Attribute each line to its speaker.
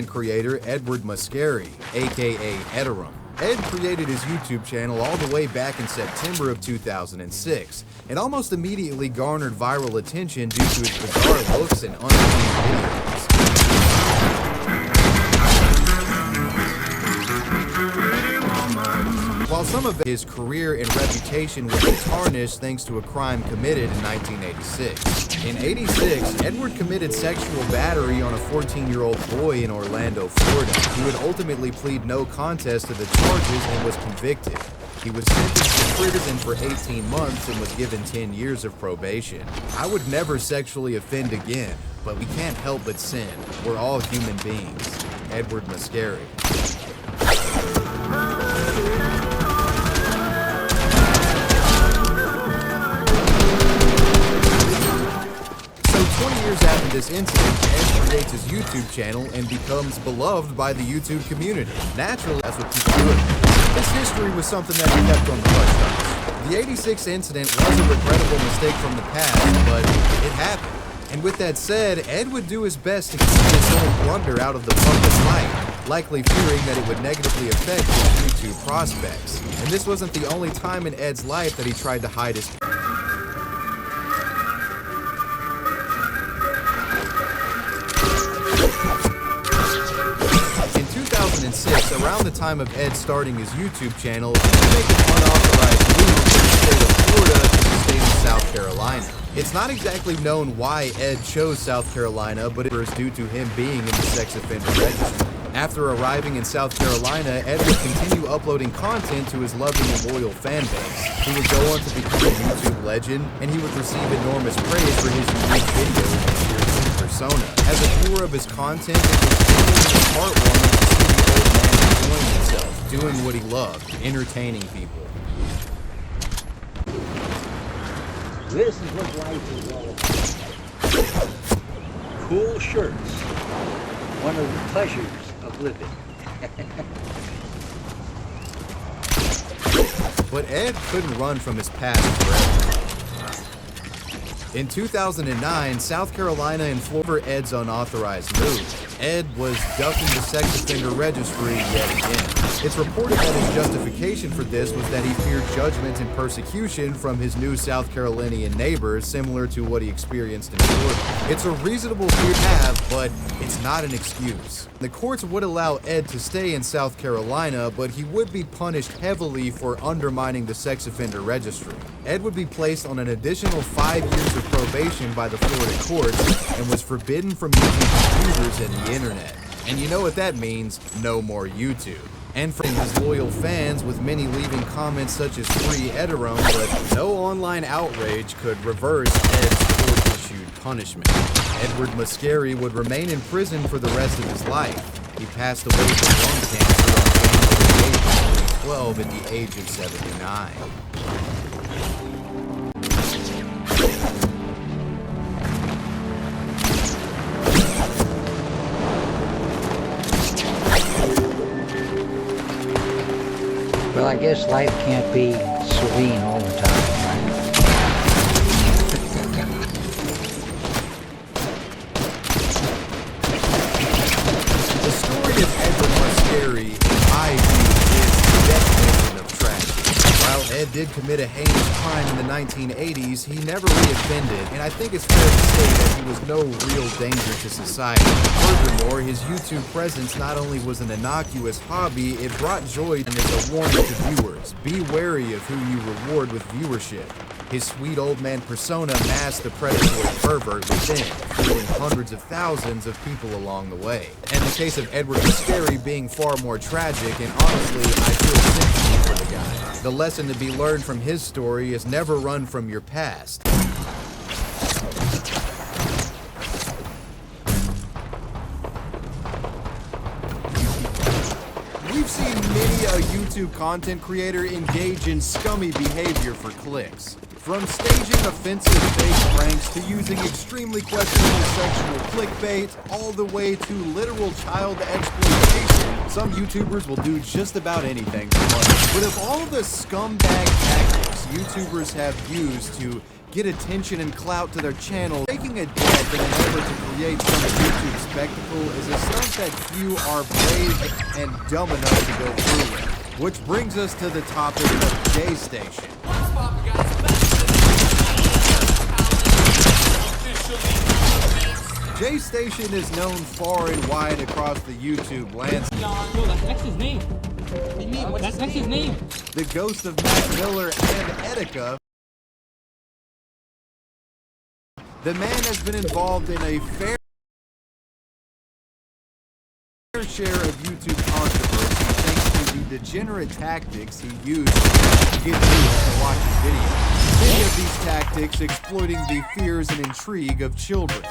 Speaker 1: creator Edward Muscari, aka Ederum. Ed created his YouTube channel all the way back in September of 2006, and almost immediately garnered viral attention due to his bizarre looks and unhinged videos. While some of his career and reputation was tarnished thanks to a crime committed in 1986. In '86, Edward committed sexual battery on a 14-year-old boy in Orlando, Florida. He would ultimately plead no contest to the charges and was convicted. He was sentenced to prison for 18 months and was given 10 years of probation. I would never sexually offend again, but we can't help but sin. We're all human beings. Edward Muscari. After this incident, Ed creates his YouTube channel and becomes beloved by the YouTube community. Naturally, that's what people do. This history was something that he kept on the hush hush. The '86 incident was a regrettable mistake from the past, but it happened. And with that said, Ed would do his best to keep this little blunder out of the public light, likely fearing that it would negatively affect his YouTube prospects. And this wasn't the only time in Ed's life that he tried to hide his around the time of Ed starting his YouTube channel, he made an unauthorized move from the state of Florida to the state of South Carolina. It's not exactly known why Ed chose South Carolina, but it was due to him being in the sex offender registry. After arriving in South Carolina, Ed would continue uploading content to his loving and loyal fan base. He would go on to become a YouTube legend, and he would receive enormous praise for his unique videos and fearsome persona. As a viewer of his content, it was genuinely heartwarming to see the old man enjoying himself, doing what he loved, entertaining people.
Speaker 2: This is what life is all about. Cool shirts. One of the pleasures of living.
Speaker 1: But Ed couldn't run from his past forever. In 2009, South Carolina and Florida Ed's unauthorized move. Ed was ducking the sex offender registry yet again. It's reported that his justification for this was that he feared judgment and persecution from his new South Carolinian neighbors, similar to what he experienced in Florida. It's a reasonable fear to have, but it's not an excuse. The courts would allow Ed to stay in South Carolina, but he would be punished heavily for undermining the sex offender registry. Ed would be placed on an additional 5 years of probation by the Florida courts and was forbidden from using computers and the internet. And you know what that means? No more YouTube. And for his loyal fans, with many leaving comments such as "Free Ederum," but no online outrage could reverse Ed's court-issued punishment. Edward Muscari would remain in prison for the rest of his life. He passed away from lung cancer on January 8, 2012 at the age of 79.
Speaker 2: Well, I guess life can't be serene all the time, right?
Speaker 1: The story of Edward Muscari, in my view, is the definition of tragedy. While Ed did commit a heinous crime in the 1980s, he never reoffended, and I think it's fair to say that he was no real danger to society. Furthermore, his YouTube presence not only was an innocuous hobby, it brought joy and is a warning to viewers. Be wary of who you reward with viewership. His sweet old man persona masked the predatory pervert within, fooling hundreds of thousands of people along the way. And the case of Edward Muscari being far more tragic, and honestly, I feel sympathy for the guy. The lesson to be learned from his story is never run from your past. We've seen many a YouTube content creator engage in scummy behavior for clicks. From staging offensive fake pranks to using extremely questionable sexual clickbait, all the way to literal child exploitation, some YouTubers will do just about anything for money. But of all the scumbag tactics YouTubers have used to get attention and clout to their channel. Taking a death in an effort to create some YouTube spectacle is a stunt that few are brave and dumb enough to go through with. Which brings us to the topic of J Station. J Station is known far and wide across the YouTube landscape.
Speaker 3: Yo, that's next his name. What do you mean? That's next his name.
Speaker 1: The ghost of Mac Miller and Etika. The man has been involved in a fair share of YouTube controversy thanks to the degenerate tactics he used to get viewers to watch his videos. Many of these tactics exploiting the fears and intrigue of children.